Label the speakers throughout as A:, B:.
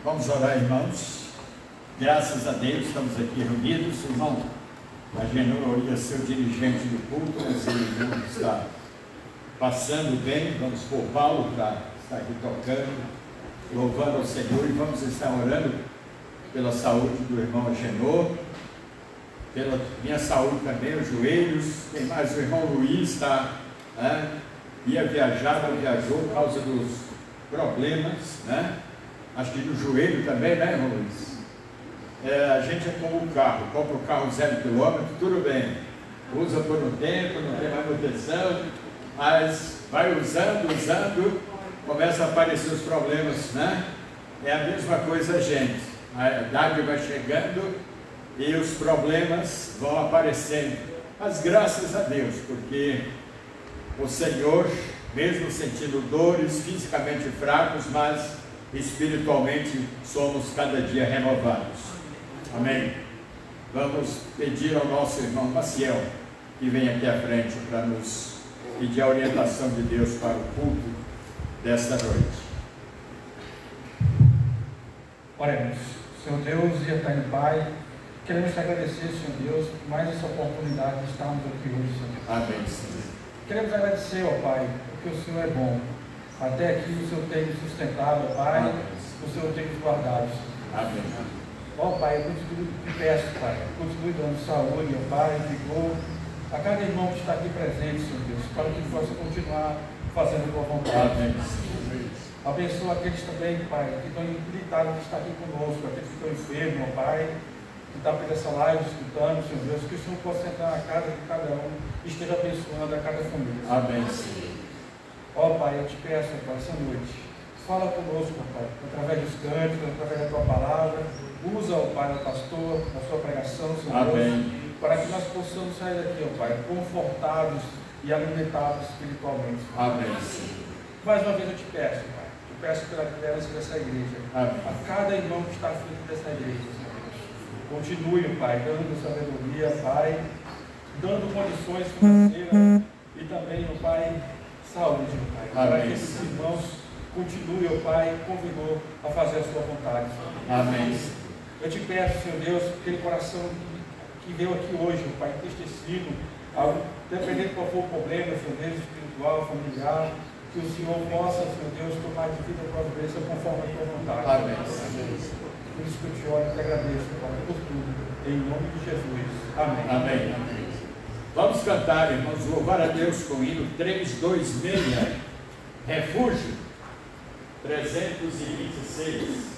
A: Vamos orar, irmãos. Graças a Deus estamos aqui reunidos. Irmão Agenor ia ser o dirigente do culto, mas ele não está passando bem. Vamos poupá-lo para estar aqui tocando, louvando ao Senhor, e vamos estar orando pela saúde do irmão Agenor, pela minha saúde também, os joelhos. Tem mais o irmão Luiz, ia viajar, não viajou por causa dos problemas, acho que no joelho também, irmão Luiz? A gente é como um carro, compra um carro 0 km, tudo bem, usa por um tempo, não tem manutenção, mas vai usando, começa a aparecer os problemas, É a mesma coisa, gente. A idade vai chegando e os problemas vão aparecendo, mas graças a Deus, porque o Senhor, mesmo sentindo dores, fisicamente fracos, mas espiritualmente somos cada dia renovados. Amém? Vamos pedir ao nosso irmão Maciel que venha aqui à frente para nos pedir a orientação de Deus para o culto desta noite.
B: Oremos. Senhor Deus e eterno Pai, queremos te agradecer, Senhor Deus, por mais essa oportunidade de estarmos aqui hoje, Senhor Deus.
A: Amém, Senhor.
B: Queremos agradecer, ó Pai, porque o Senhor é bom. Até aqui o Senhor tem nos sustentado, ó Pai,
A: Amém.
B: o Senhor tem nos guardado, Senhor.
A: Amém.
B: Ó Pai, eu continuo te peço, Pai, continue dando saúde, ó Pai, vigor a cada irmão que está aqui presente, Senhor Deus, para que possa continuar fazendo a tua vontade.
A: Amém.
B: Abençoa aqueles também, Pai, que estão implicados, que estão aqui conosco, aqueles que estão enfermos, ó Pai, que estão por essa live escutando, Senhor Deus, que o Senhor possa entrar na casa de cada um e esteja abençoando a cada família.
A: Amém.
B: Ó Pai, eu te peço, Pai, essa noite, fala conosco, Pai, através dos cânticos, através da tua palavra. Usa, ó Pai, o pastor, na sua pregação, Senhor
A: Amém.
B: Deus, para que nós possamos sair daqui, ó Pai, confortados e alimentados espiritualmente.
A: Amém.
B: Mais uma vez eu te peço, Pai, te peço pela liderança dessa igreja,
A: Amém.
B: a cada irmão que está à frente dessa igreja, Senhor Deus. Continue, Pai, dando sabedoria, Pai, dando condições financeiras e também, ó Pai, saúde, Pai, para que esses irmãos continuem, ó Pai, com vigor a fazer a sua vontade.
A: Amém.
B: Eu te peço, Senhor Deus, aquele coração que veio aqui hoje, ó Pai, entristecido, dependendo qual for o problema, Senhor Deus, espiritual, familiar, que o Senhor possa, Senhor Deus, tomar de vida a providência conforme a tua vontade.
A: Amém.
B: Por isso que eu te oro e te agradeço, Pai, por tudo. Em nome de Jesus. Amém.
A: Amém. Vamos cantar, irmãos, louvar a Deus com o hino 326, Refúgio, 326.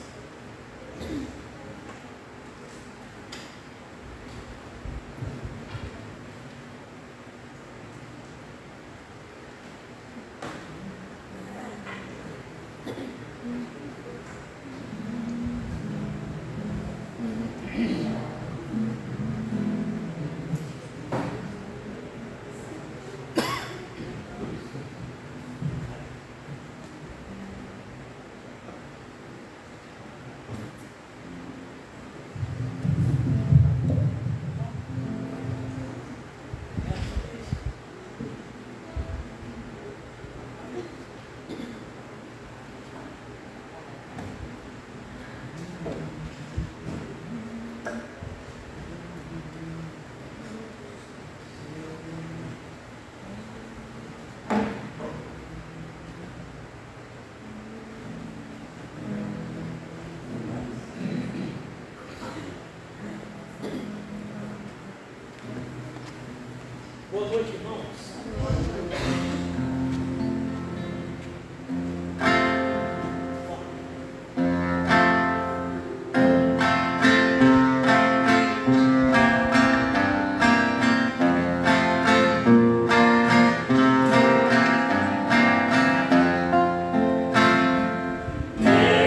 C: Boa noite, irmãos.
D: Yeah.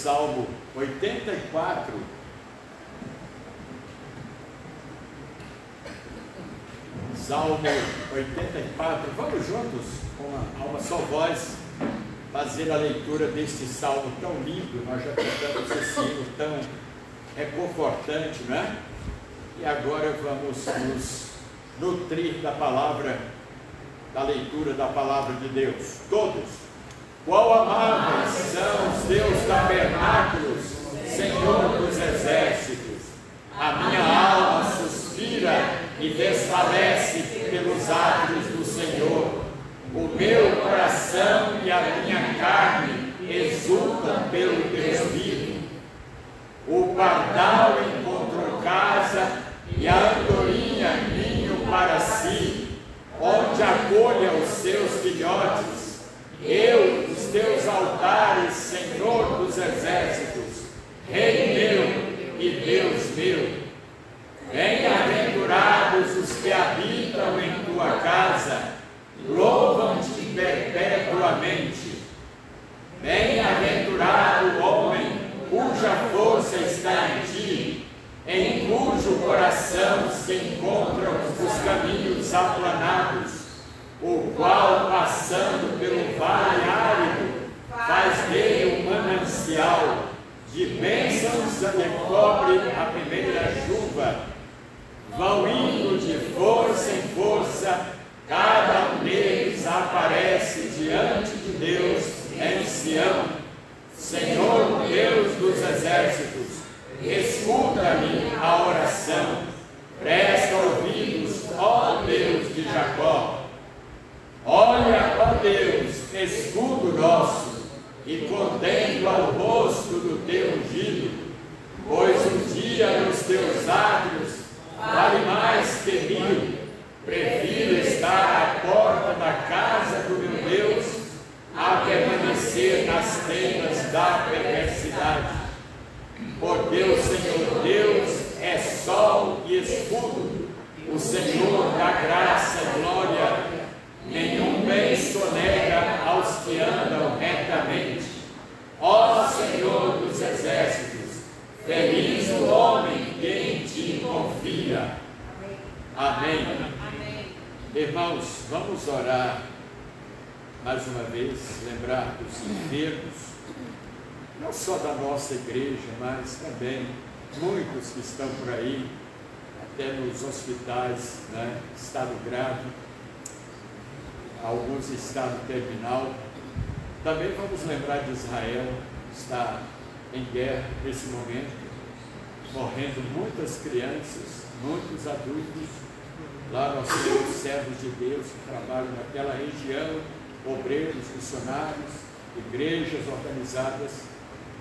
A: Salmo 84. Salmo 84. Vamos juntos, com uma só voz, fazer a leitura deste salmo tão lindo. Nós já cantamos esse hino tão reconfortante, não é? E agora vamos nos nutrir da palavra, da leitura da palavra de Deus. Todos. Qual amáveis são os teus tabernáculos, Senhor dos exércitos! A minha alma suspira e desfalece pelos atos do Senhor. O meu coração e a minha carne exultam pelo Deus vivo. O pardal encontrou casa e a andorinha ninho para si, onde acolha os seus filhotes. Eu, os teus altares, Senhor dos exércitos, Rei meu e Deus meu. Bem-aventurados os que habitam em tua casa, louvam-te perpetuamente. Bem-aventurado o homem cuja força está em ti, em cujo coração se encontram os caminhos aplanados, o qual, passando pelo vale árido, faz dele um manancial, de bênçãos lhe cobre a primeira chuva. Vão indo de força em força, cada um deles aparece diante de Deus em Sião. Senhor Deus dos exércitos, escuta-me a oração, presta ouvidos, ó Deus de Jacó. Olha, ó Deus, escudo nosso, e contempla o rosto do teu ungido, pois um dia nos teus átrios vale mais que 1000. Prefiro estar à porta da casa do meu Deus a permanecer nas tendas da perversidade. Porque o Senhor Deus é sol e escudo, o Senhor da graça e glória. Nenhum bem sonega aos que andam retamente. Ó Senhor dos exércitos, feliz o homem que em ti confia. Amém. Amém. Irmãos, vamos orar mais uma vez, lembrar dos enfermos, não só da nossa igreja, mas também muitos que estão por aí, até nos hospitais, né, estado grave, alguns em estado terminal. Também vamos lembrar de Israel, que está em guerra nesse momento, morrendo muitas crianças, muitos adultos. Lá nós temos servos de Deus que trabalham naquela região, obreiros, missionários, igrejas organizadas.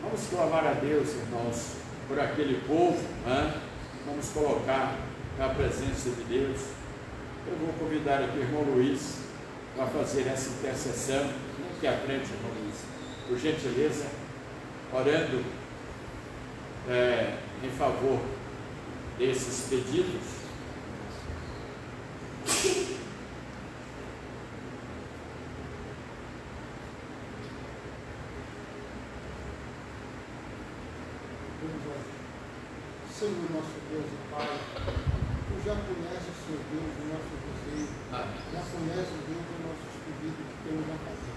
A: Vamos clamar a Deus, irmãos, por aquele povo, né? Vamos colocar na presença de Deus. Eu vou convidar aqui o irmão Luiz para fazer essa intercessão. Aqui à frente, irmão Luiz, por gentileza, orando em favor desses pedidos.
D: Senhor nosso Deus e Pai, Tu já conheces, Senhor Deus, o nosso desejo, já conheces, Deus, os nossos pedidos que temos a fazer.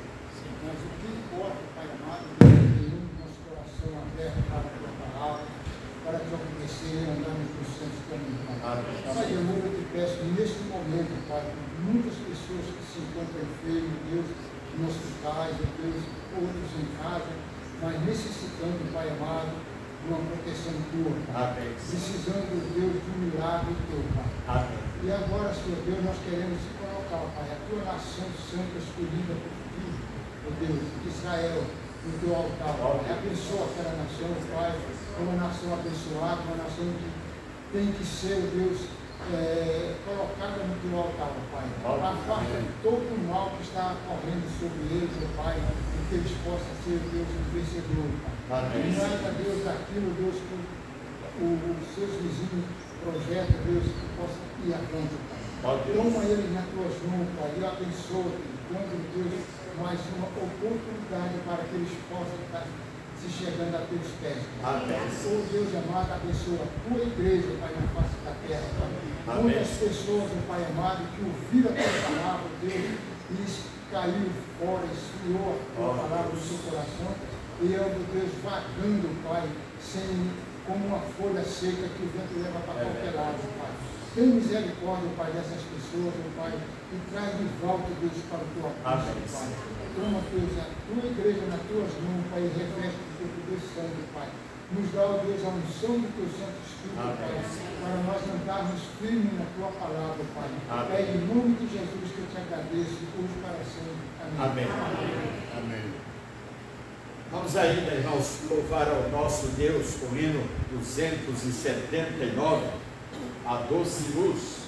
D: Mas o que importa, Pai amado, Deus, é ter o nosso coração aberto para a Tua palavra, para Te obedecer e andar nos Teus santos caminhos. Pai, eu te peço que neste momento, Pai, muitas pessoas que se encontram enfermas, Deus, em hospitais, Deus, outros em casa, mas necessitando, Pai amado, uma proteção tua, Pai. Precisando, Deus, de um milagre teu, Pai. Amém. E agora, Senhor Deus, nós queremos colocar, Pai, a tua nação santa escolhida por ti, ó Deus, Israel, no teu altar, Pai. Abençoa aquela nação, Pai, uma nação abençoada, uma nação que tem que ser, Deus, colocada no teu altar, Pai. Afasta todo o mal que está correndo sobre eles, Pai, e que eles possam ser, Deus, um vencedor, Pai. E nada, Deus, daquilo, Deus, que os seus vizinhos projetam, Deus, que possa ir avante, Pai. Toma eles nas tuas mãos, Pai, e abençoa, dando, Deus, mais uma oportunidade para que eles possam estar se chegando a teus pés. Oh Deus amado, abençoa a tua igreja, Pai, na face da terra, Pai. Muitas pessoas, Pai amado, que ouviram a tua palavra, Deus, e caiu fora, esfriou a tua palavra no seu coração, e eu, Deus, vagando, Pai, como uma folha seca que o vento leva para qualquer lado, Pai. Tem misericórdia, Pai, dessas pessoas, Pai, e traz de volta, Deus, para o teu alcance, Pai. Toma, Deus, a tua igreja nas tuas mãos, Pai, e reveste o teu poder santo, Pai. Nos dá, ó Deus, a unção do teu Santo Espírito, Pai, para nós andarmos firmes na tua palavra, Pai. É em nome de Jesus que eu te agradeço, hoje para sempre. Amém.
A: Amém. Vamos ainda, irmãos, louvar ao nosso Deus com o hino 279, a doce luz.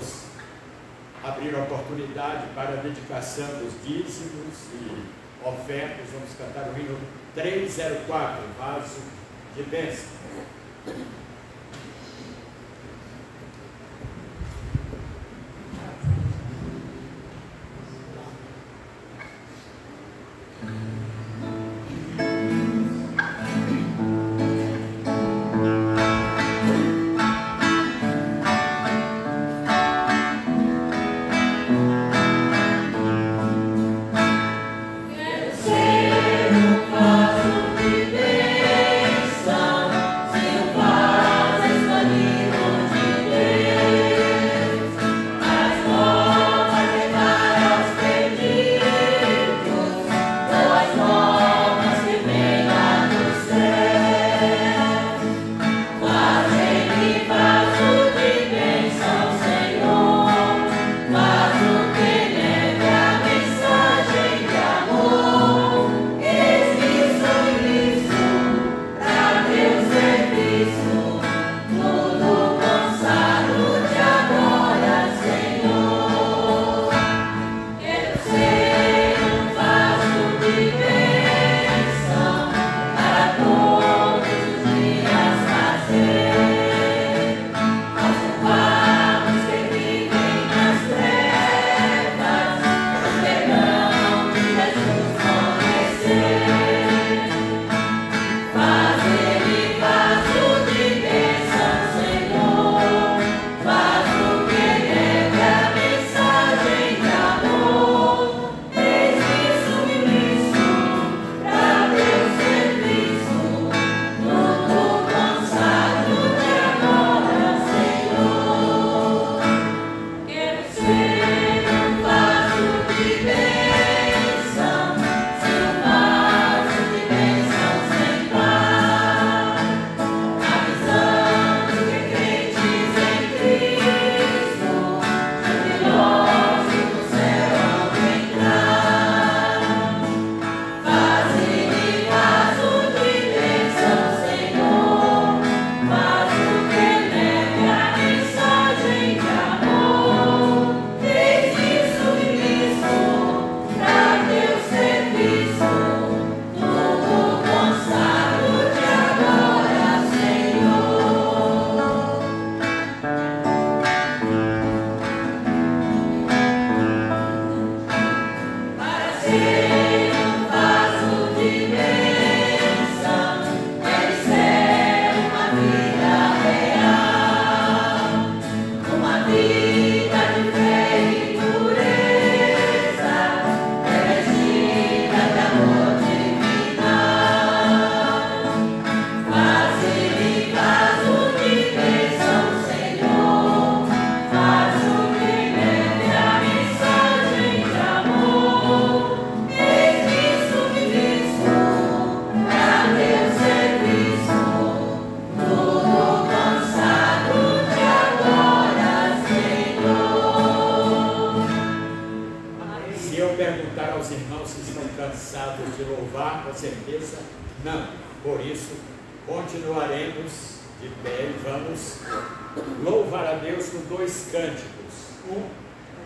A: vamos abrir a oportunidade para a dedicação dos dízimos e ofertas. Vamos cantar o hino 304, vaso de bênção.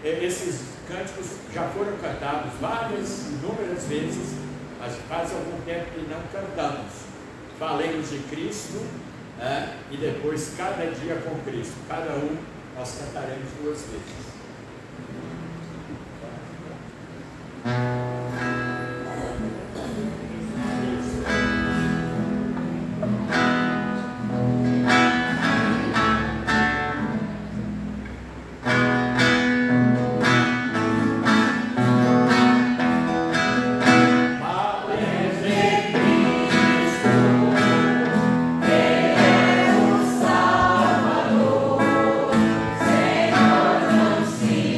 A: Esses cânticos já foram cantados inúmeras vezes, mas faz algum tempo que não cantamos. Falemos de Cristo, e depois cada dia com Cristo. Cada um nós cantaremos 2 vezes.
E: Senhor, não se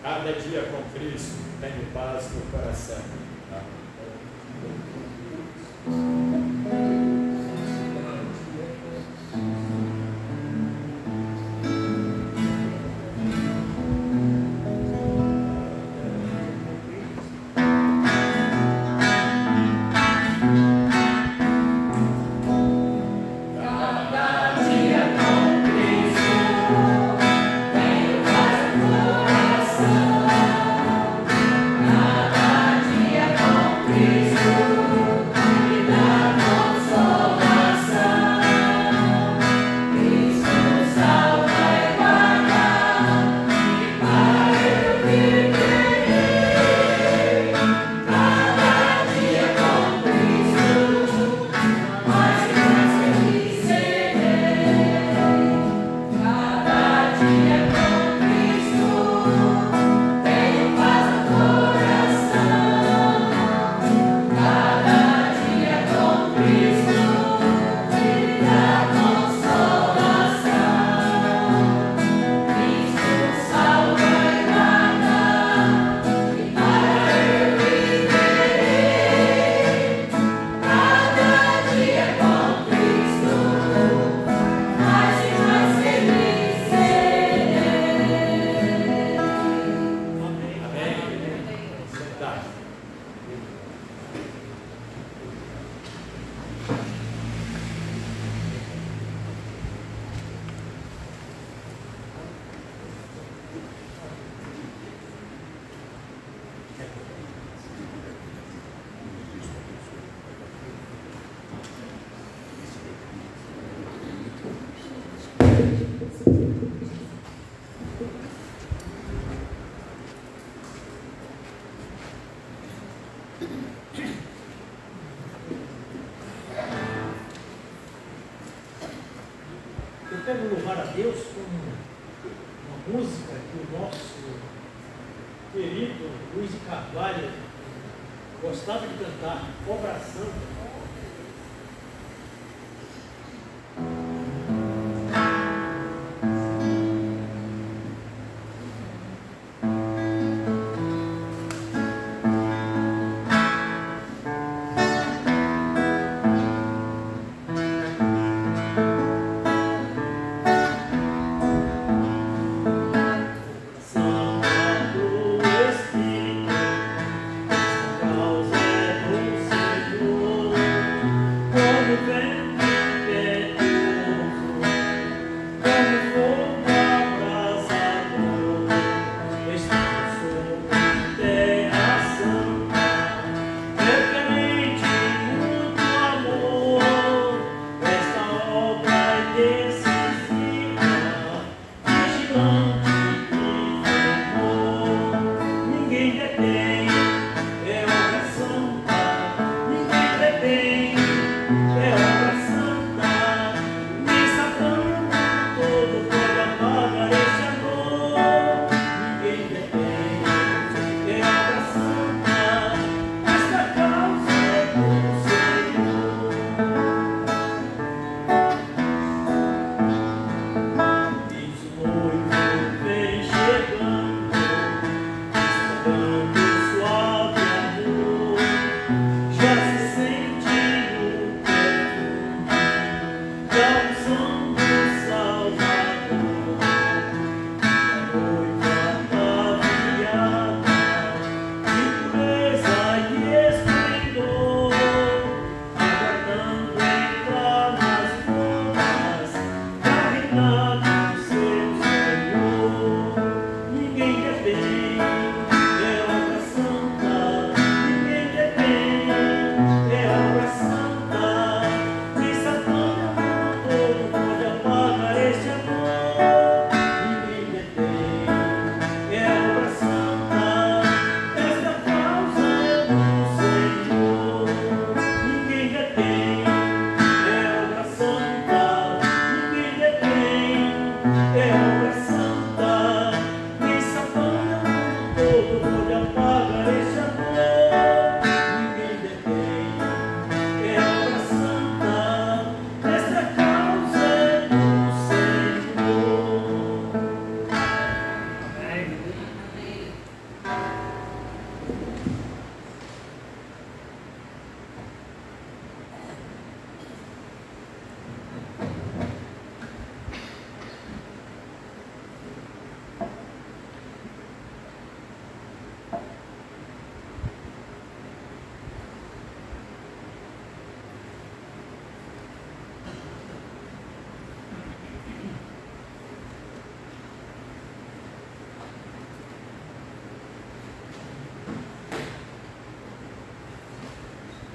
A: Cada dia com Cristo, tenho paz no coração.
C: Eu quero louvar a Deus com uma música que o nosso querido Luiz de Carvalho gostava de cantar, Obra Santa.
E: É obra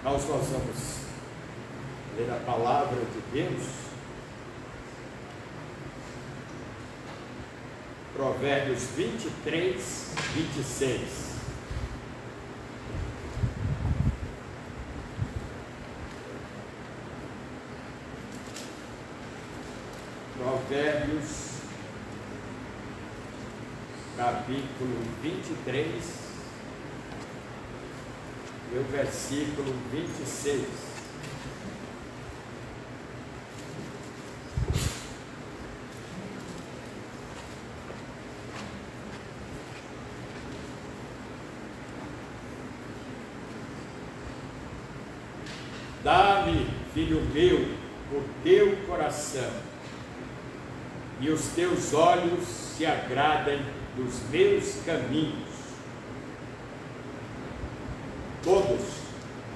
A: Nós vamos ler a palavra de Deus. Provérbios 23, 26. Provérbios, capítulo 23, e o versículo 26. Dá-me, filho meu, o teu coração, e os teus olhos se agradem dos meus caminhos. Todos,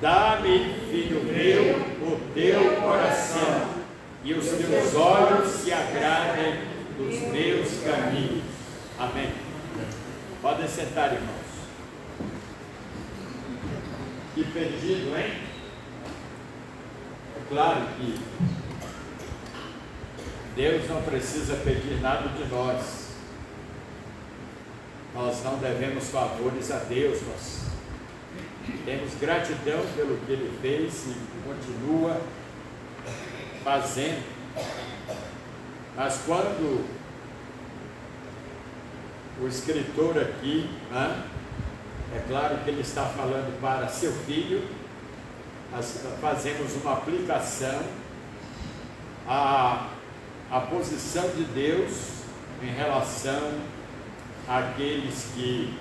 A: dá-me, filho meu, o teu coração, e os teus olhos se agradem dos meus caminhos. Amém. Podem sentar, irmãos. Que pedido, hein? É claro que Deus não precisa pedir nada de nós. Nós não devemos favores a Deus. Nós temos gratidão pelo que Ele fez e continua fazendo. Mas quando o escritor aqui, é claro que ele está falando para seu filho, nós fazemos uma aplicação à posição de Deus em relação àqueles que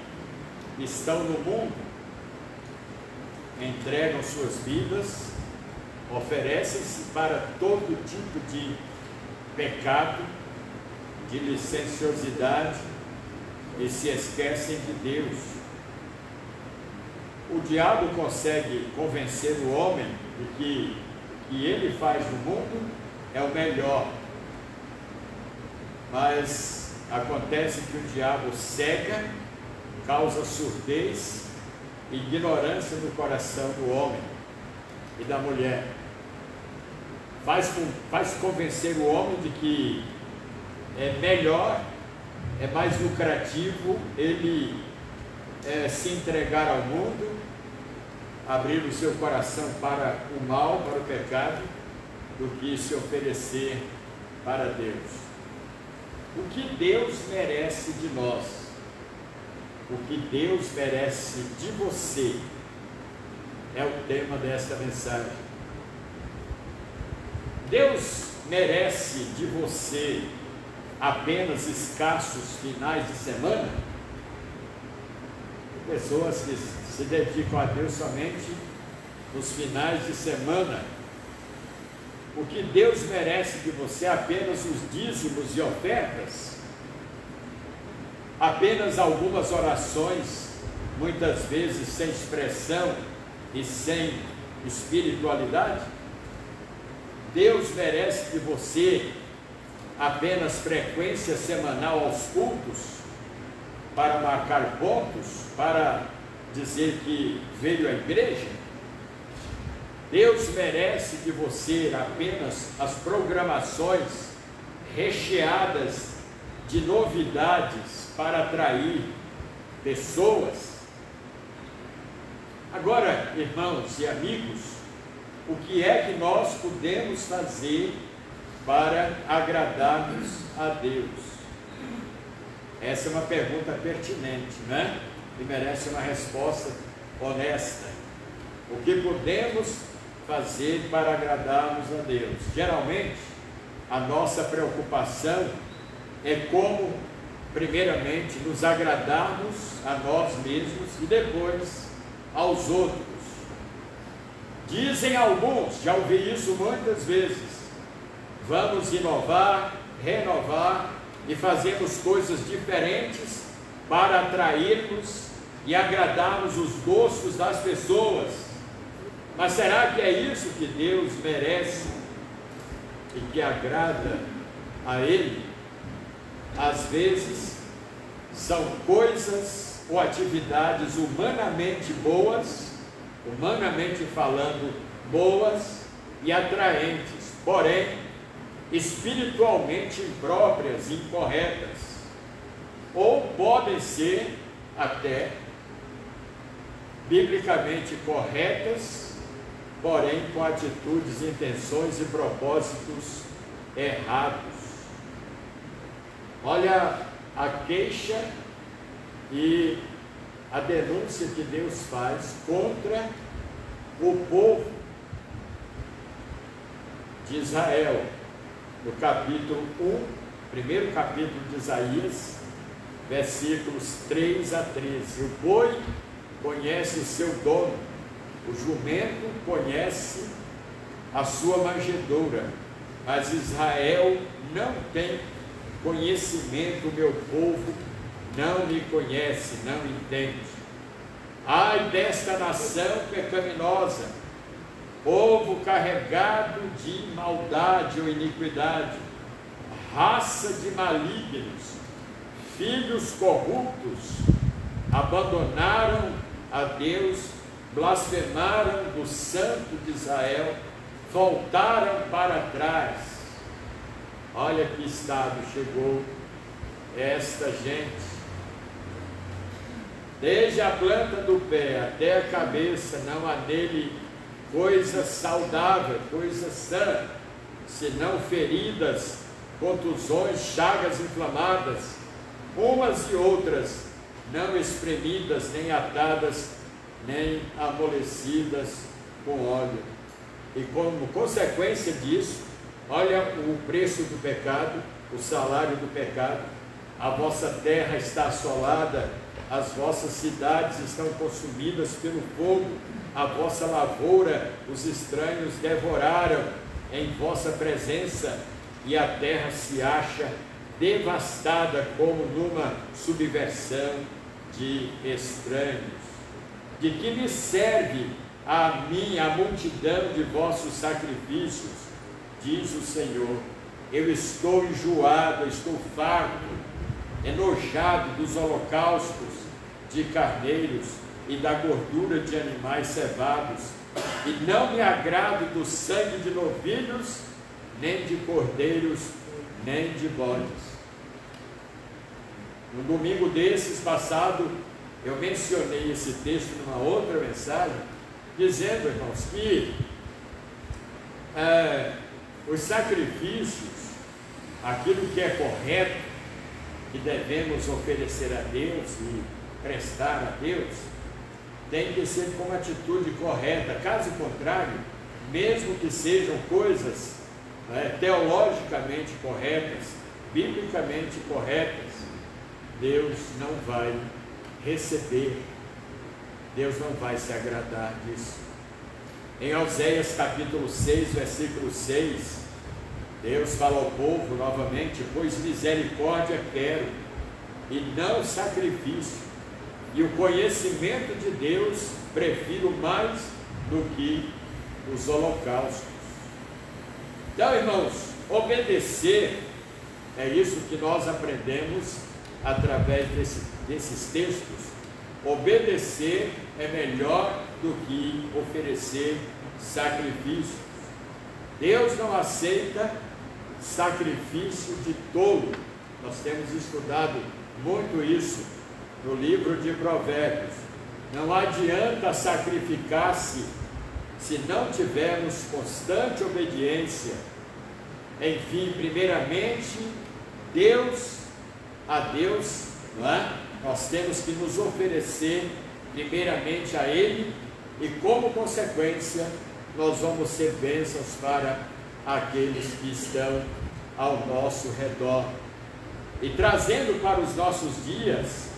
A: estão no mundo, entregam suas vidas, oferecem-se para todo tipo de pecado, de licenciosidade, e se esquecem de Deus. O diabo consegue convencer o homem de que o que ele faz no mundo é o melhor, mas acontece que o diabo cega, causa surdez e ignorância no coração do homem e da mulher, faz convencer o homem de que é melhor, é mais lucrativo ele se entregar ao mundo, abrir o seu coração para o mal, para o pecado, do que se oferecer para Deus. O que Deus merece de nós, o que Deus merece de você, é o tema desta mensagem. Deus merece de você apenas escassos finais de semana? Pessoas que se dedicam a Deus somente nos finais de semana. O que Deus merece de você é apenas os dízimos e ofertas? Apenas algumas orações, muitas vezes sem expressão e sem espiritualidade? Deus merece de você apenas frequência semanal aos cultos, para marcar pontos, para dizer que veio à igreja? Deus merece de você apenas as programações recheadas de novidades para atrair pessoas? Agora, irmãos e amigos, o que é que nós podemos fazer para agradarmos a Deus? Essa é uma pergunta pertinente, né? E merece uma resposta honesta. O que podemos fazer para agradarmos a Deus? Geralmente, a nossa preocupação é como, primeiramente, nos agradarmos a nós mesmos e depois aos outros. Dizem alguns, já ouvi isso muitas vezes: vamos inovar, renovar e fazermos coisas diferentes para atrairmos e agradarmos os gostos das pessoas. Mas será que é isso que Deus merece e que agrada a Ele? Às vezes são coisas ou atividades humanamente boas, humanamente falando, boas e atraentes, porém, espiritualmente impróprias e incorretas, ou podem ser até biblicamente corretas, porém com atitudes, intenções e propósitos errados. Olha a queixa e a denúncia que Deus faz contra o povo de Israel, no capítulo 1, primeiro capítulo de Isaías, versículos 3 a 13. O boi conhece o seu dono, o jumento conhece a sua manjedoura, mas Israel não tem conhecimento, o meu povo não me conhece, não entende. Ai desta nação pecaminosa, povo carregado de maldade ou iniquidade, raça de malignos, filhos corruptos, abandonaram a Deus, blasfemaram do Santo de Israel, voltaram para trás. Olha que estado chegou esta gente. Desde a planta do pé até a cabeça não há nele coisa saudável, coisa sã, senão feridas, contusões, chagas inflamadas, umas e outras, não espremidas, nem atadas, nem amolecidas com óleo. E como consequência disso, olha o preço do pecado, o salário do pecado. A vossa terra está assolada, as vossas cidades estão consumidas pelo fogo, a vossa lavoura os estranhos devoraram em vossa presença, e a terra se acha devastada como numa subversão de estranhos. De que me serve a mim a multidão de vossos sacrifícios, diz o Senhor. Eu estou enjoado, eu estou farto, enojado dos holocaustos de carneiros e da gordura de animais cevados, e não me agrado do sangue de novilhos, nem de cordeiros, nem de bodes. No domingo desses passado, eu mencionei esse texto numa outra mensagem, dizendo, irmãos, que os sacrifícios, aquilo que é correto, que devemos oferecer a Deus e prestar a Deus, tem que ser com atitude correta. Caso contrário, mesmo que sejam coisas teologicamente corretas, biblicamente corretas, Deus não vai receber, Deus não vai se agradar disso. Em Oséias capítulo 6, versículo 6, Deus fala ao povo novamente: pois misericórdia quero, e não sacrifício, e o conhecimento de Deus prefiro mais do que os holocaustos. Então, irmãos, obedecer, é isso que nós aprendemos através desses textos. Obedecer é melhor do que oferecer sacrifícios. Deus não aceita sacrifício de tolo. Nós temos estudado muito isso no livro de Provérbios. Não adianta sacrificar-se se não tivermos constante obediência. Enfim, primeiramente, a Deus, não é? Nós temos que nos oferecer primeiramente a Ele, e como consequência, nós vamos ser bênçãos para aqueles que estão ao nosso redor. E trazendo para os nossos dias,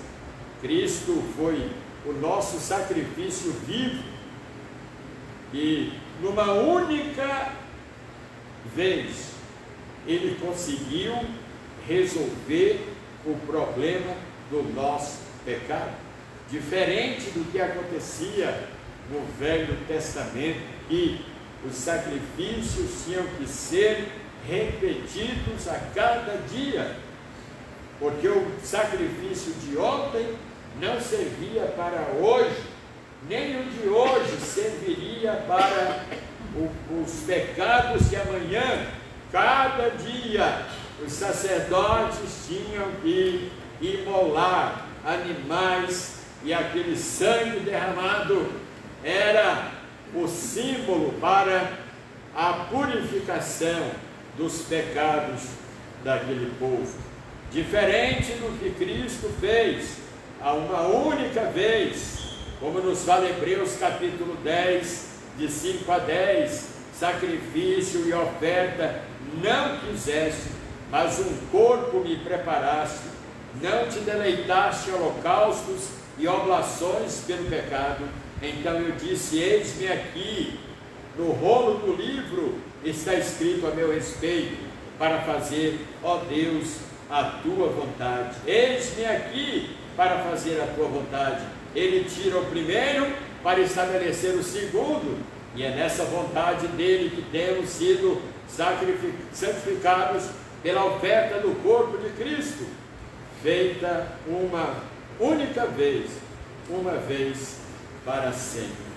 A: Cristo foi o nosso sacrifício vivo, e numa única vez Ele conseguiu resolver o problema do nosso pecado, diferente do que acontecia no Velho Testamento, que os sacrifícios tinham que ser repetidos a cada dia, porque o sacrifício de ontem não servia para hoje, nem o de hoje serviria para os pecados de amanhã. Cada dia os sacerdotes tinham que imolar animais, e aquele sangue derramado era o símbolo para a purificação dos pecados daquele povo. Diferente do que Cristo fez a uma única vez, como nos fala Hebreus capítulo 10, de 5 a 10, sacrifício e oferta não quiseste, mas um corpo me preparaste, não te deleitaste em holocaustos e oblações pelo pecado. Então eu disse, eis-me aqui, no rolo do livro está escrito a meu respeito, para fazer, ó Deus, a tua vontade. Eis-me aqui para fazer a tua vontade. Ele tira o primeiro para estabelecer o segundo, e é nessa vontade dele que temos sido santificados pela oferta do corpo de Cristo, feita uma única vez, uma vez para sempre.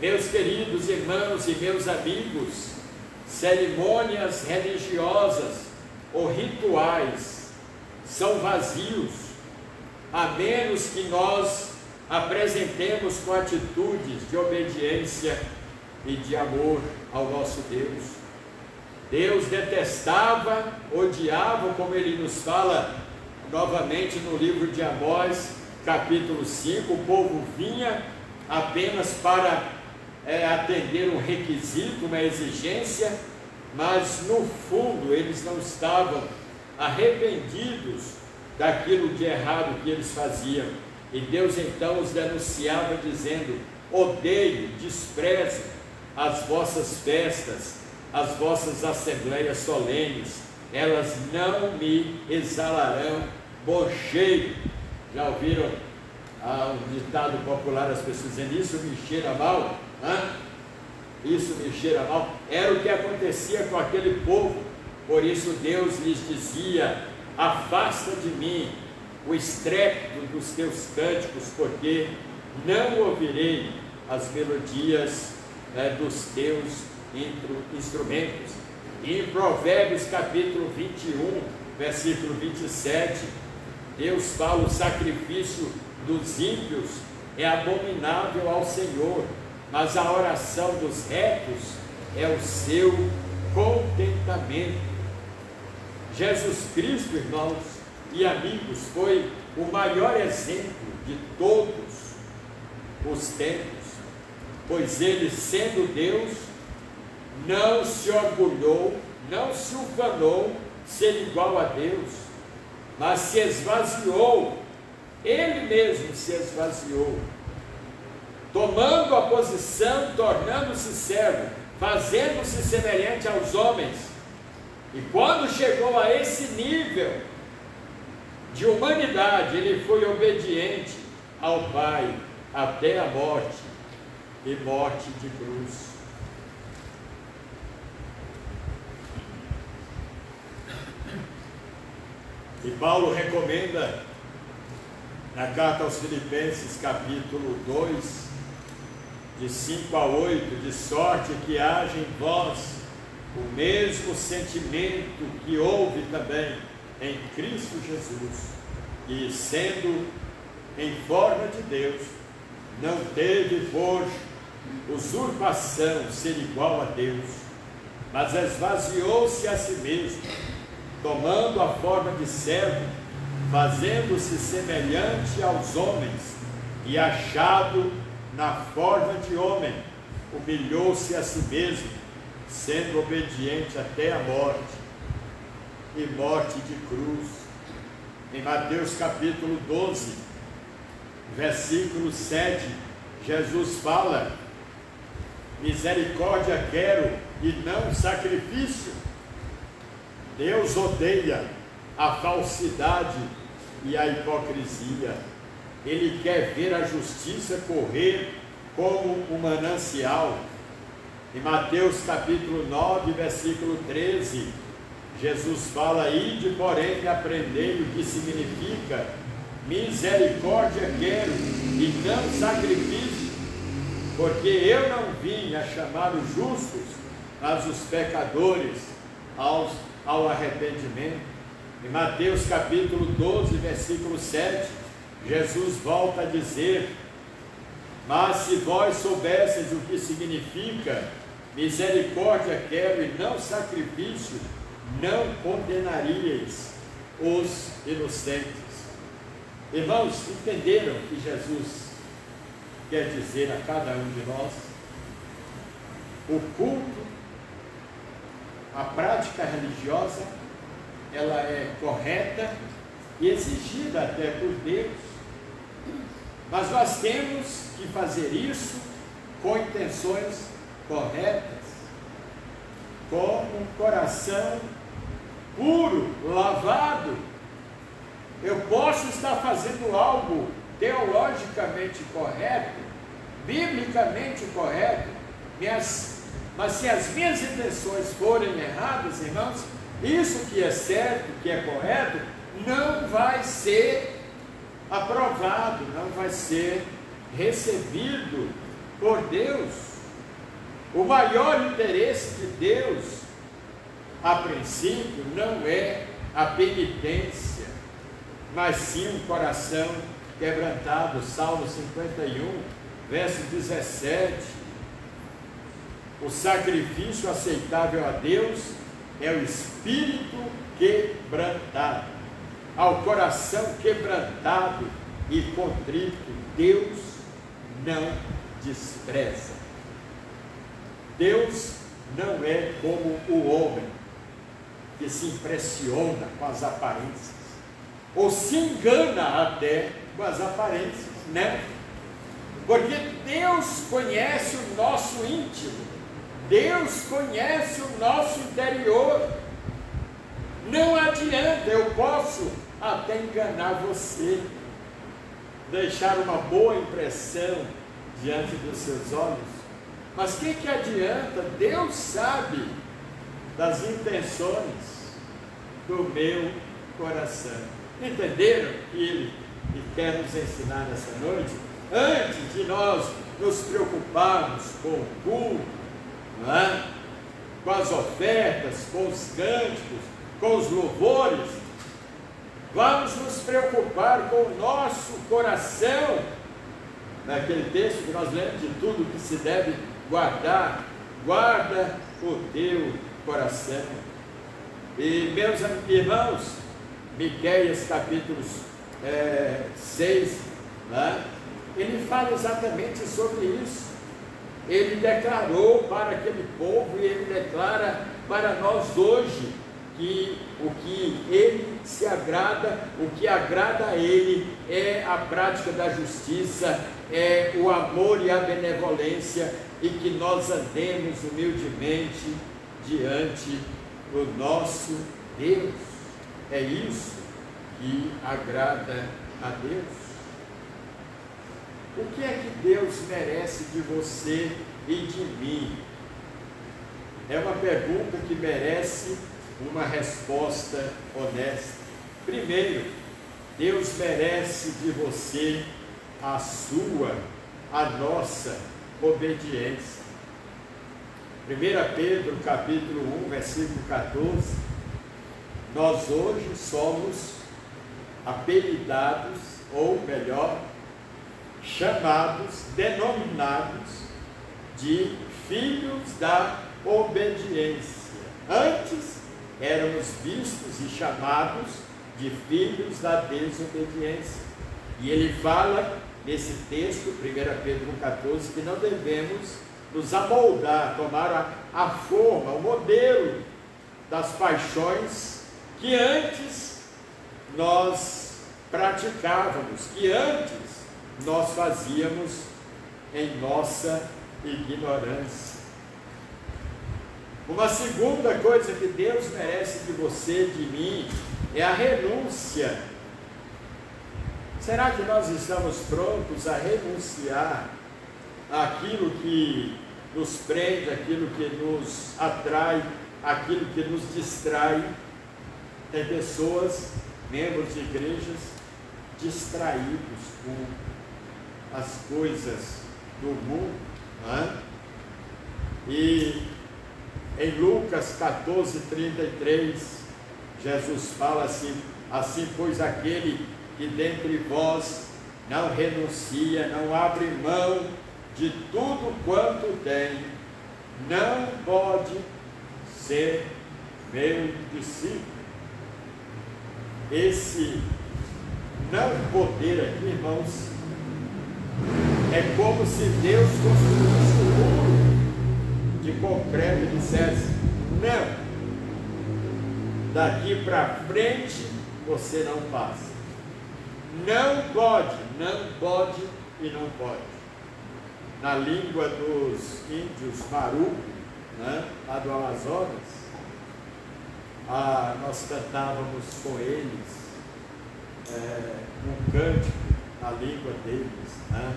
A: Meus queridos irmãos e meus amigos, cerimônias religiosas ou rituais são vazios, a menos que nós apresentemos com atitudes de obediência e de amor ao nosso Deus. Deus detestava, odiava, como ele nos fala novamente no livro de Amós, capítulo 5, o povo vinha apenas para atender um requisito, uma exigência, mas no fundo eles não estavam arrependidos daquilo de errado que eles faziam. E Deus então os denunciava dizendo, odeio, desprezo as vossas festas, as vossas assembleias solenes, elas não me exalarão bom cheiro. Já ouviram um ditado popular, as pessoas dizendo, isso me cheira mal? Isso me cheira mal. Era o que acontecia com aquele povo. Por isso Deus lhes dizia, afasta de mim o estrépito dos teus cânticos, porque não ouvirei as melodias dos teus instrumentos. E em Provérbios capítulo 21, versículo 27, Deus fala, o sacrifício dos ímpios é abominável ao Senhor, mas a oração dos retos é o seu contentamento. Jesus Cristo, irmãos e amigos, foi o maior exemplo de todos os tempos, pois ele, sendo Deus, não se orgulhou, não se ufanou ser igual a Deus, mas se esvaziou, ele mesmo se esvaziou, tomando a posição, tornando-se servo, fazendo-se semelhante aos homens. E quando chegou a esse nível de humanidade, ele foi obediente ao Pai até a morte, e morte de cruz. E Paulo recomenda na carta aos Filipenses, capítulo 2, de 5 a 8, de sorte que haja em vós o mesmo sentimento que houve também em Cristo Jesus, e sendo em forma de Deus, não teve por usurpação ser igual a Deus, mas esvaziou-se a si mesmo, tomando a forma de servo, fazendo-se semelhante aos homens, e achado na forma de homem, humilhou-se a si mesmo, sendo obediente até a morte, e morte de cruz. Em Mateus capítulo 12, versículo 7, Jesus fala, misericórdia quero e não sacrifício. Deus odeia a falsidade e a hipocrisia. Ele quer ver a justiça correr como um manancial. Em Mateus capítulo 9, versículo 13, Jesus fala, ide, porém, aprendei o que significa misericórdia quero e não sacrifício, porque eu não vim a chamar os justos, mas os pecadores ao arrependimento. Em Mateus capítulo 12, versículo 7, Jesus volta a dizer: mas se vós soubesseis o que significa misericórdia quero e não sacrifício, não condenaríeis os inocentes. Irmãos, entenderam o que Jesus quer dizer a cada um de nós? O culto, a prática religiosa, ela é correta e exigida até por Deus, mas nós temos que fazer isso com intenções corretas, com um coração puro, lavado. Eu posso estar fazendo algo teologicamente correto, biblicamente correto, mas se as minhas intenções forem erradas, irmãos, isso que é certo, que é correto, não vai ser aprovado, não vai ser recebido por Deus. O maior interesse de Deus, a princípio, não é a penitência, mas sim um coração quebrantado. Salmo 51, verso 17. O sacrifício aceitável a Deus é o espírito quebrantado. Ao coração quebrantado e contrito, Deus não despreza. Deus não é como o homem que se impressiona com as aparências, ou se engana até com as aparências, né? Porque Deus conhece o nosso íntimo, Deus conhece o nosso interior. Não adianta, eu posso até enganar você, deixar uma boa impressão diante dos seus olhos, mas o que adianta? Deus sabe das intenções do meu coração. Entenderam que Ele quer nos ensinar nessa noite? Antes de nós nos preocuparmos com o culto, não é? Com as ofertas, com os cânticos, com os louvores, vamos nos preocupar com o nosso coração. Naquele texto que nós lemos, de tudo que se deve guardar, guarda o teu coração. E meus irmãos, Miqueias capítulo 6, né? Ele fala exatamente sobre isso. Ele declarou para aquele povo e ele declara para nós hoje que o que ele se agrada, o que agrada a ele é a prática da justiça, é o amor e a benevolência, e que nós andemos humildemente diante do nosso Deus. É isso que agrada a Deus. O que é que Deus merece de você e de mim? É uma pergunta que merece uma resposta honesta. Primeiro, Deus merece de você a nossa obediência. 1 Pedro capítulo 1, versículo 14, nós hoje somos apelidados, ou melhor, chamados, denominados de filhos da obediência. Antes éramos vistos e chamados de filhos da desobediência. E ele fala nesse texto, 1 Pedro 14, que não devemos nos amoldar, tomar a forma, o modelo das paixões que antes nós praticávamos, que antes nós fazíamos em nossa ignorância. Uma segunda coisa que Deus merece de você e de mim é a renúncia. Será que nós estamos prontos a renunciar àquilo que nos prende, aquilo que nos atrai, aquilo que nos distrai? Tem pessoas, membros de igrejas, distraídos com as coisas do mundo, não é? E em Lucas 14:33, Jesus fala assim: assim pois aquele que dentre vós não renuncia, não abre mão de tudo quanto tem, não pode ser meu discípulo. Esse não poder aqui, irmãos, é como se Deus construísse um muro de concreto e dissesse: não, daqui para frente você não passa. Não pode e não pode. Na língua dos índios Maru, né, lá do Amazonas, nós cantávamos com eles um cântico na língua deles, né?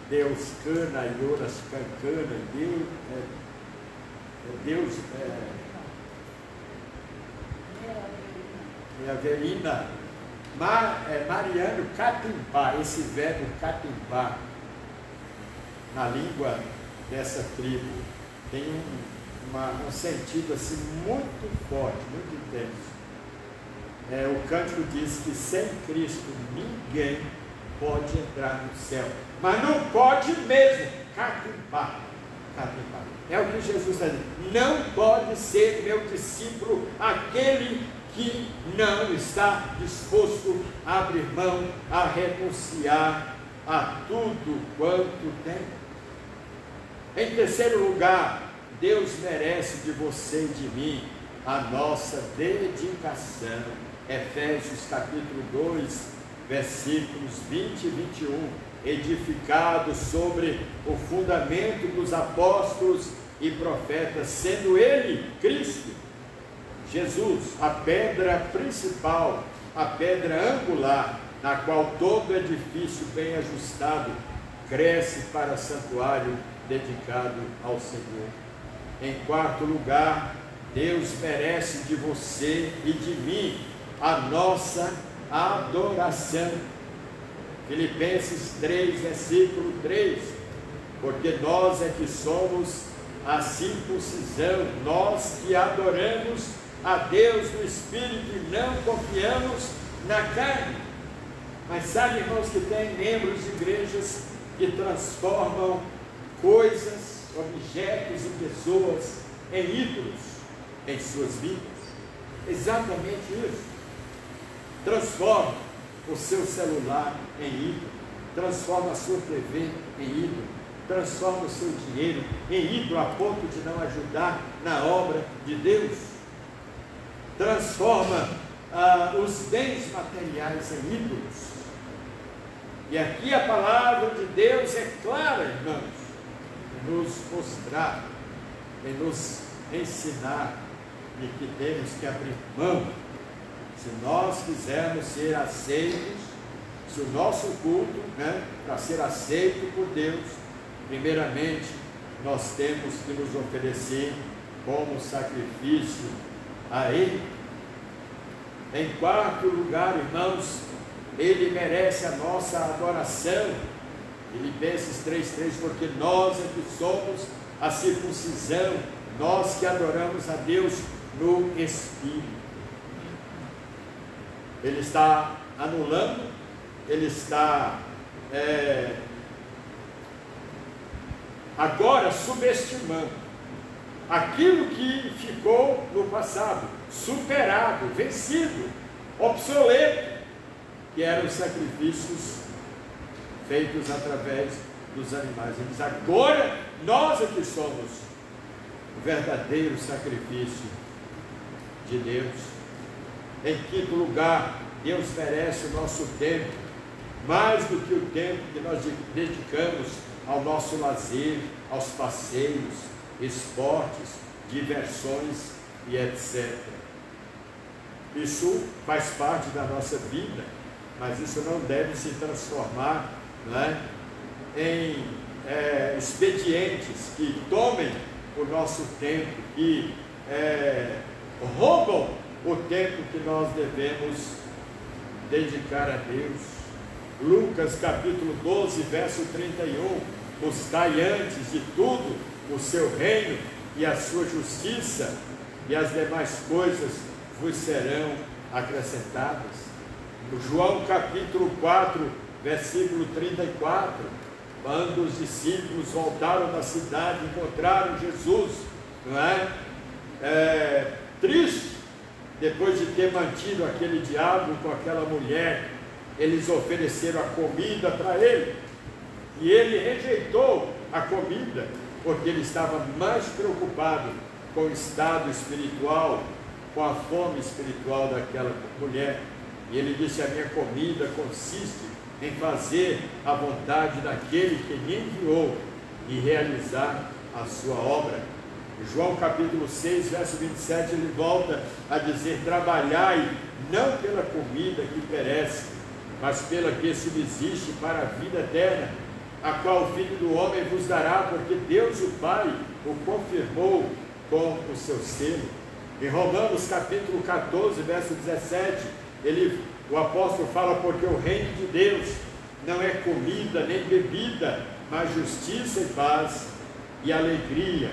A: Deus cana e oras cancana, Deus é Avelina, Mariano Catimbá, esse verbo Catimbá, na língua dessa tribo, tem um sentido assim muito forte, muito intenso. O cântico diz que sem Cristo ninguém pode entrar no céu, mas não pode mesmo, Catimbá. É o que Jesus está dizendo: não pode ser meu discípulo aquele que não está disposto a abrir mão, a renunciar a tudo quanto tem. Em terceiro lugar, Deus merece de você e de mim a nossa dedicação. Efésios capítulo 2, versículos 20 e 21, edificado sobre o fundamento dos apóstolos e profetas, sendo ele, Cristo, Jesus, a pedra principal, a pedra angular, na qual todo edifício bem ajustado cresce para santuário dedicado ao Senhor. Em quarto lugar, Deus merece de você e de mim a nossa adoração. Filipenses 3, versículo 3, porque nós é que somos a circuncisão, nós que adoramos a Deus no Espírito e não confiamos na carne. Mas sabe, irmãos, que tem membros de igrejas que transformam coisas, objetos e pessoas em ídolos em suas vidas. Exatamente isso. Transforma o seu celular em ídolo, transforma a sua TV em ídolo, transforma o seu dinheiro em ídolo a ponto de não ajudar na obra de Deus, transforma os bens materiais em ídolos. E aqui a palavra de Deus é clara, irmãos, em nos mostrar, em nos ensinar de que temos que abrir mão. Se nós quisermos ser aceitos, se o nosso culto, para ser aceito por Deus, primeiramente nós temos que nos oferecer como sacrifício a Ele. Em quarto lugar, irmãos, Ele merece a nossa adoração. Filipenses 3,3, porque nós é que somos a circuncisão, nós que adoramos a Deus no Espírito. Ele está anulando, ele está agora subestimando aquilo que ficou no passado, superado, vencido, obsoleto, que eram os sacrifícios feitos através dos animais. Ele diz: agora nós é que somos o verdadeiro sacrifício de Deus. Em quinto lugar, Deus merece o nosso tempo, mais do que o tempo que nós dedicamos ao nosso lazer, aos passeios, esportes, diversões e etc. Isso faz parte da nossa vida, mas isso não deve se transformar, em expedientes que tomem o nosso tempo, que roubam o tempo que nós devemos dedicar a Deus. Lucas capítulo 12, verso 31, buscai antes de tudo o seu reino e a sua justiça, e as demais coisas vos serão acrescentadas. No João capítulo 4, versículo 34, quando os discípulos voltaram da cidade, encontraram Jesus, não é? Triste, depois de ter mantido aquele diálogo com aquela mulher, eles ofereceram a comida para ele, e ele rejeitou a comida, porque ele estava mais preocupado com o estado espiritual, com a fome espiritual daquela mulher. E ele disse: a minha comida consiste em fazer a vontade daquele que me enviou e realizar a sua obra. Em João capítulo 6, verso 27, ele volta a dizer: trabalhai não pela comida que perece, mas pela que subsiste para a vida eterna, a qual o Filho do Homem vos dará, porque Deus o Pai o confirmou com o seu selo. Em Romanos capítulo 14, verso 17, o apóstolo fala: porque o reino de Deus não é comida nem bebida, mas justiça e paz e alegria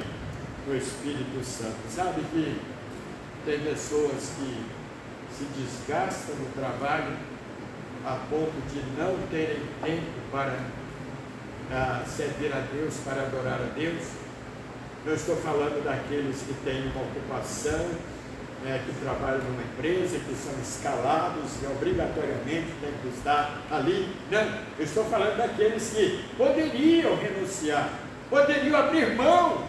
A: no Espírito Santo. Sabe que tem pessoas que se desgastam no trabalho a ponto de não terem tempo para servir a Deus, para adorar a Deus. Não estou falando daqueles que têm uma ocupação, que trabalham numa empresa, que são escalados e obrigatoriamente têm que estar ali. Não, eu estou falando daqueles que poderiam renunciar, poderiam abrir mão,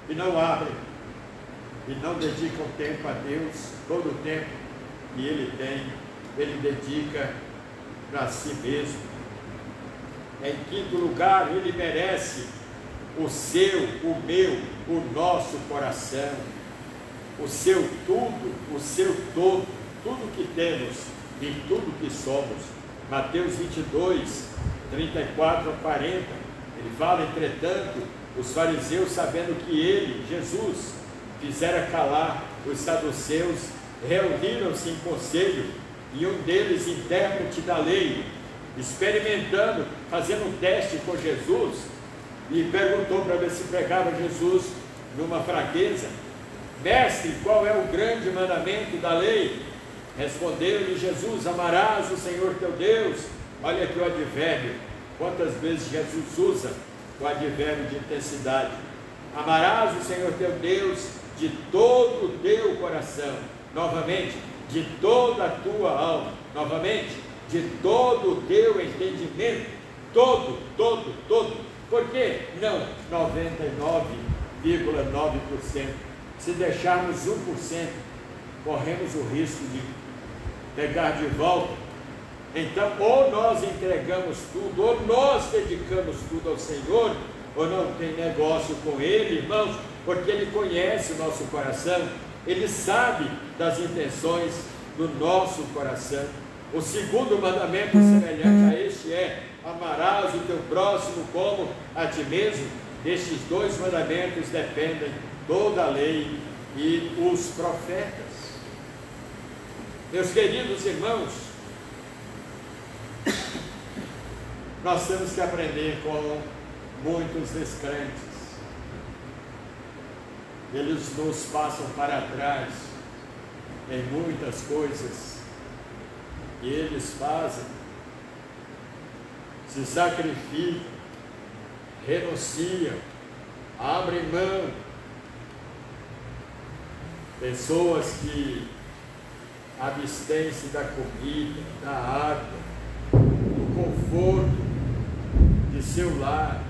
A: e não abrem, e não dedicam tempo a Deus. Todo o tempo que ele tem, ele dedica para si mesmo. Em quinto lugar, ele merece o seu, o meu, o nosso coração, o seu tudo, o seu todo, tudo que temos e tudo que somos. Mateus 22, 34 a 40, ele fala: entretanto, os fariseus, sabendo que ele, Jesus, fizera calar os saduceus, reuniram-se em conselho, e um deles, intérprete da lei, experimentando, fazendo um teste com Jesus, e perguntou para ver se pregava Jesus numa fraqueza: mestre, qual é o grande mandamento da lei? Respondeu-lhe Jesus: amarás o Senhor teu Deus. Olha aqui o advérbio, quantas vezes Jesus usa o advérbio de intensidade. Amarás o Senhor teu Deus de todo o teu coração. Novamente, de toda a tua alma. Novamente, de todo o teu entendimento. Todo. Por que não 99,9%? Se deixarmos 1%, corremos o risco de pegar de volta. Então, ou nós entregamos tudo, ou nós dedicamos tudo ao Senhor, ou não tem negócio com Ele, irmãos, porque Ele conhece o nosso coração, Ele sabe das intenções do nosso coração. O segundo mandamento semelhante a este é: amarás o teu próximo como a ti mesmo. Destes dois mandamentos dependem toda a lei e os profetas. Meus queridos irmãos, nós temos que aprender com muitos descrentes. Eles nos passam para trás em muitas coisas que eles fazem, se sacrificam, renunciam, abrem mão. Pessoas que abstêm-se da comida, da água, do conforto de seu lar,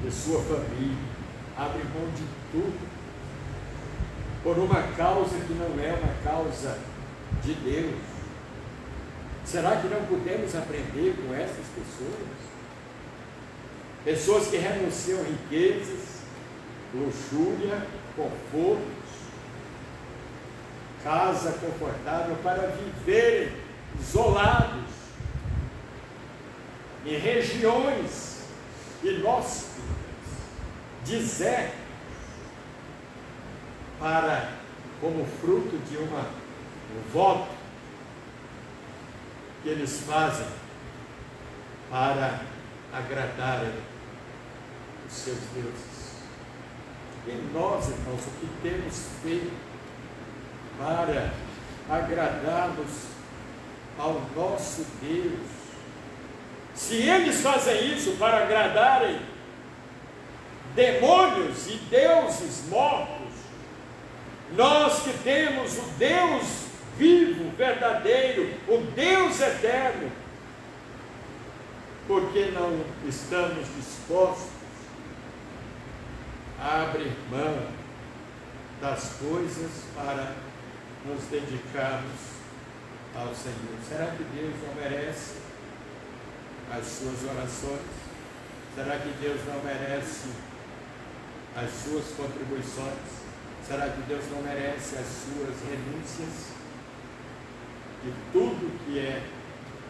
A: de sua família, abrem mão de tudo por uma causa que não é uma causa de Deus. Será que não podemos aprender com essas pessoas? Pessoas que renunciam riquezas, luxúria, confortos, casa confortável, para viverem isolados em regiões inóspitas, desertas, para, como fruto de um voto que eles fazem para agradarem os seus deuses. E nós, irmãos, o que temos feito para agradarmos ao nosso Deus? Se eles fazem isso para agradarem demônios e deuses mortos, nós que temos o Deus vivo, verdadeiro, o Deus eterno, por que não estamos dispostos a abrir mão das coisas para nos dedicarmos ao Senhor? Será que Deus não merece as suas orações? Será que Deus não merece as suas contribuições? Será que Deus não merece as suas renúncias de tudo que é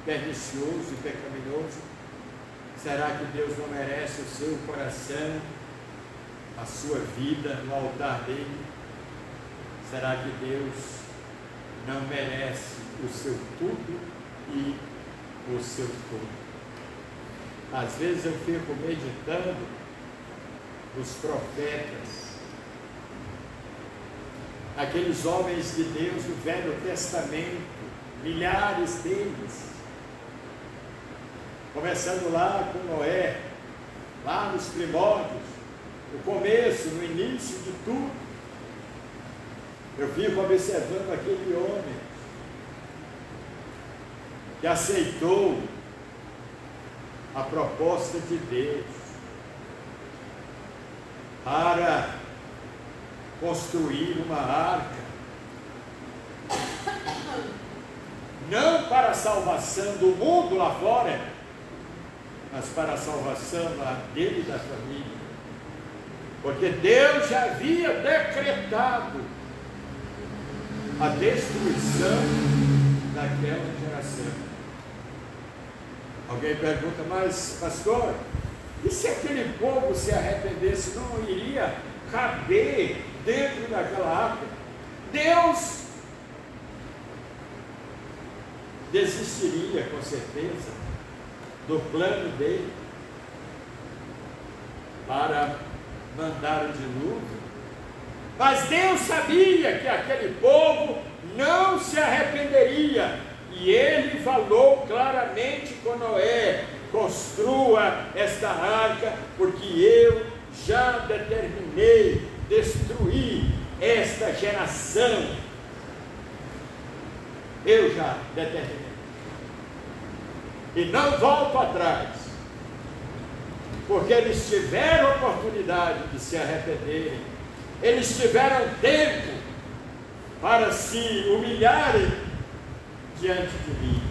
A: pernicioso e pecaminoso? Será que Deus não merece o seu coração, a sua vida no altar dele? Será que Deus não merece o seu tudo e o seu todo? Às vezes eu fico meditando os profetas, aqueles homens de Deus do Velho Testamento, milhares deles, começando lá com Noé, lá nos primórdios, no começo, no início de tudo. Eu fico observando aquele homem que aceitou a proposta de Deus para construir uma arca, não para a salvação do mundo lá fora, mas para a salvação dele e da família, porque Deus já havia decretado a destruição daquela geração. Alguém pergunta, mas pastor, e se aquele povo se arrependesse, não iria caber dentro daquela arca? Deus desistiria com certeza do plano dele para mandar o dilúvio, mas Deus sabia que aquele povo não se arrependeria, e ele falou claramente com Noé: construa esta arca, porque eu já determinei destruir esta geração. Eu já determinei. E não volto atrás, porque eles tiveram oportunidade de se arrependerem, eles tiveram tempo para se humilharem diante de mim.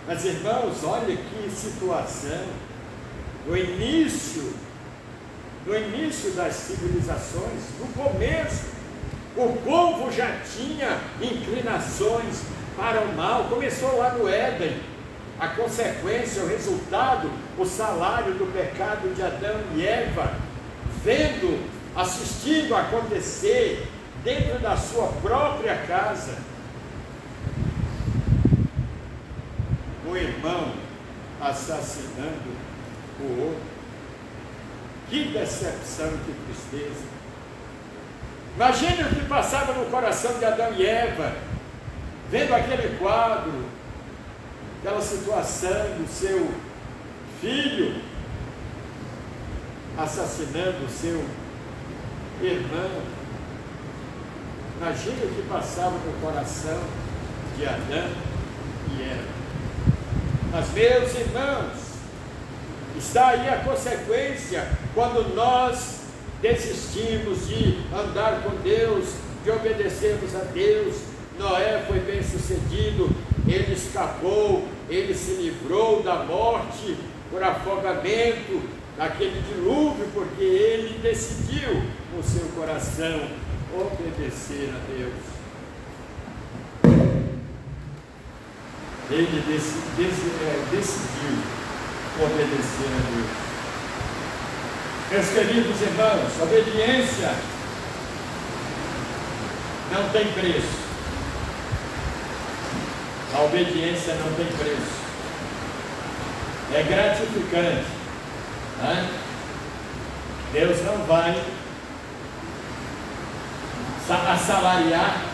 A: Mas irmãos, olha que situação. No início das civilizações, no começo, o povo já tinha inclinações para o mal. Começou lá no Éden. A consequência, o resultado, o salário do pecado de Adão e Eva, assistindo acontecer dentro da sua própria casa. O irmão assassinando o outro. Que decepção, que tristeza. Imagine o que passava no coração de Adão e Eva, vendo aquele quadro, aquela situação do seu filho assassinando o seu irmão. Imagine o que passava no coração de Adão e Eva. Mas, meus irmãos, está aí a consequência quando nós desistimos de andar com Deus, de obedecermos a Deus. Noé foi bem sucedido, ele escapou, ele se livrou da morte por afogamento, daquele dilúvio, porque ele decidiu no seu coração obedecer a Deus. Ele decidiu obedecer a Deus. Meus queridos irmãos, obediência não tem preço. A obediência não tem preço. É gratificante, né? Deus não vai assalariar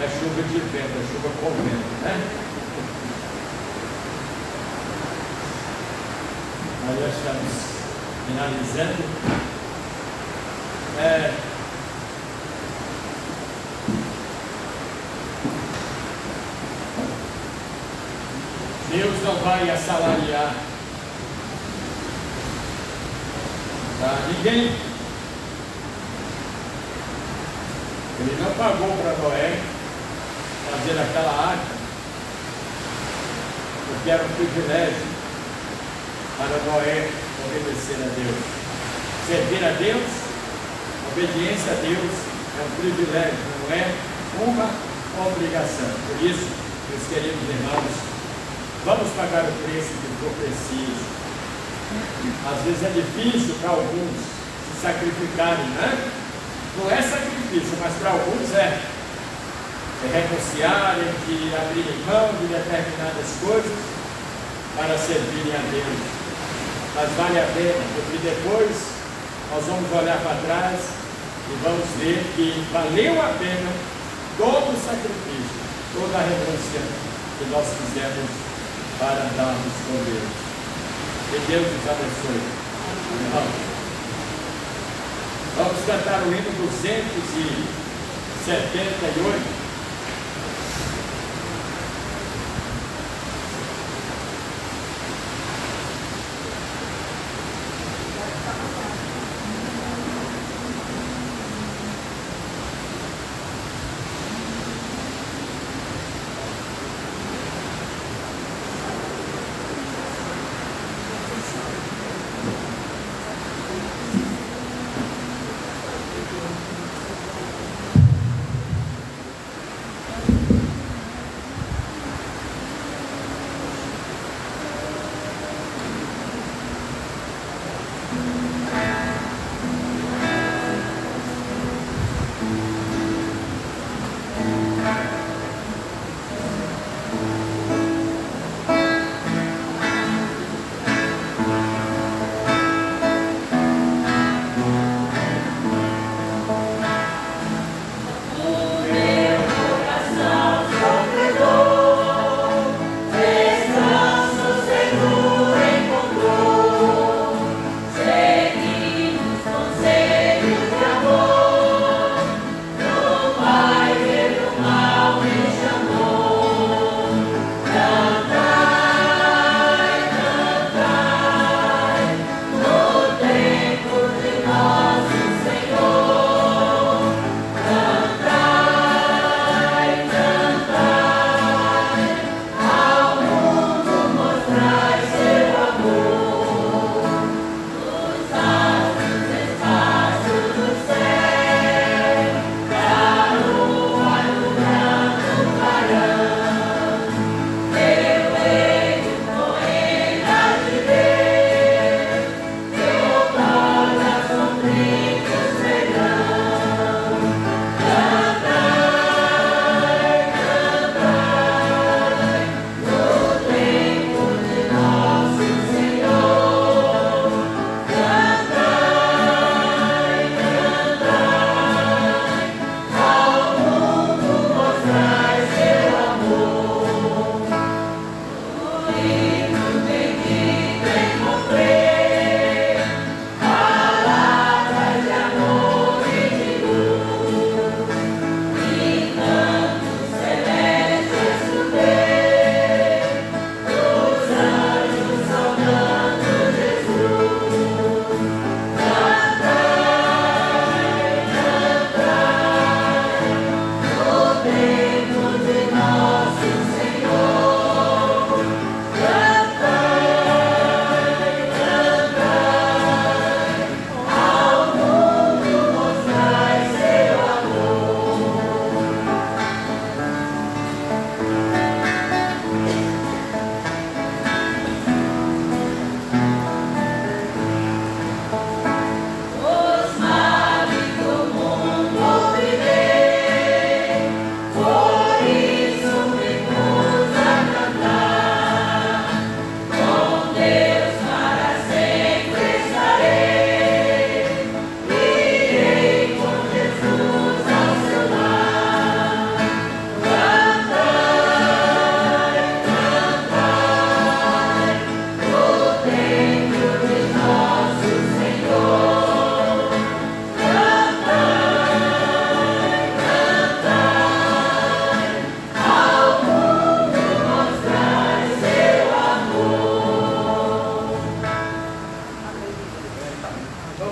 A: é chuva de vento, é chuva com vento, né? Nós já estamos finalizando. Deus não vai assalariar ninguém. Ele não pagou para Noé fazer aquela arca, porque era um privilégio para Noé obedecer a Deus. Servir a Deus, obediência a Deus é um privilégio, não é uma obrigação. Por isso, meus queridos irmãos, vamos pagar o preço que for preciso. Às vezes é difícil para alguns se sacrificarem, né? Não é sacrifício, mas para alguns é renunciarem, de abrirem mão de determinadas coisas para servirem a Deus. Mas vale a pena, porque depois nós vamos olhar para trás e vamos ver que valeu a pena todo o sacrifício, toda a renúncia que nós fizemos para andarmos com Deus. Que Deus nos abençoe. Vamos cantar o hino 278.
E: Say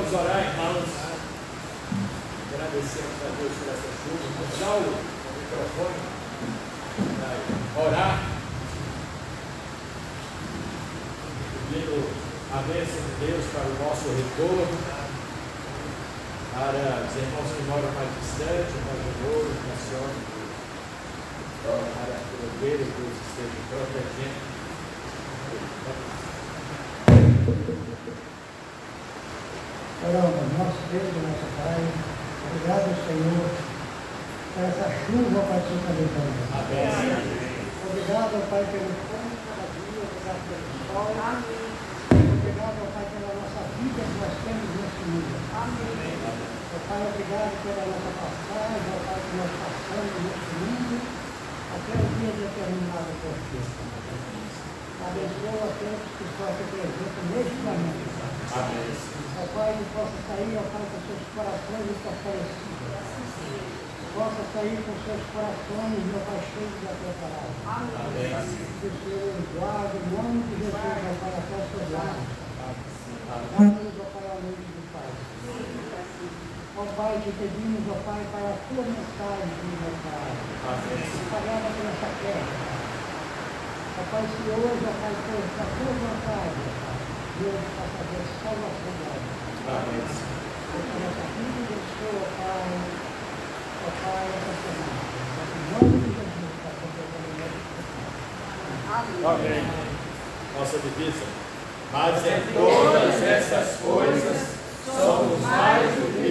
A: Vamos orar, irmãos. Agradecemos a Deus por essa chuva. Vamos dar o microfone para orar. Pedindo a bênção de Deus para o nosso retorno, para os irmãos que moram mais distantes, o irmão Genoro, o Cassiano, para a Filomena, que Deus esteja protegendo.
D: Oramos, nosso Deus e nosso Pai, obrigado, Senhor, por essa chuva, Pai, que está levando. Obrigado, Pai, pelo pão de cada dia, obrigado pelo sol. Obrigado, Pai, pela nossa vida que nós temos nesse mundo. Pai, obrigado pela nossa passagem, Pai, que nós passamos nesse mundo, até o dia determinado por Ti. Abençoa a todos que estão aqui presentes neste momento. Amém. Pai, que possa sair, Pai, com seus corações fortalecidos. Possa sair com seus corações, meu Pai, cheios da Tua palavra. Amém. Que o Senhor guarde o nome de Jesus, Pai, até os seus lares. Dá-nos, Pai, a luz do Pai. Ó Pai, te pedimos, ó Pai, para a Tua mensagem, meu Pai. Espalhada por essa terra. Ó Pai, se hoje, ó Pai, for a Tua vontade, Deus possa ver salvação dela. Amém. Porque nossa vida abençoa, ó Pai, essa semana. Em nome de Jesus, para completar o nosso.
A: Amém. Nossa divisa. Mas em todas essas coisas somos mais do que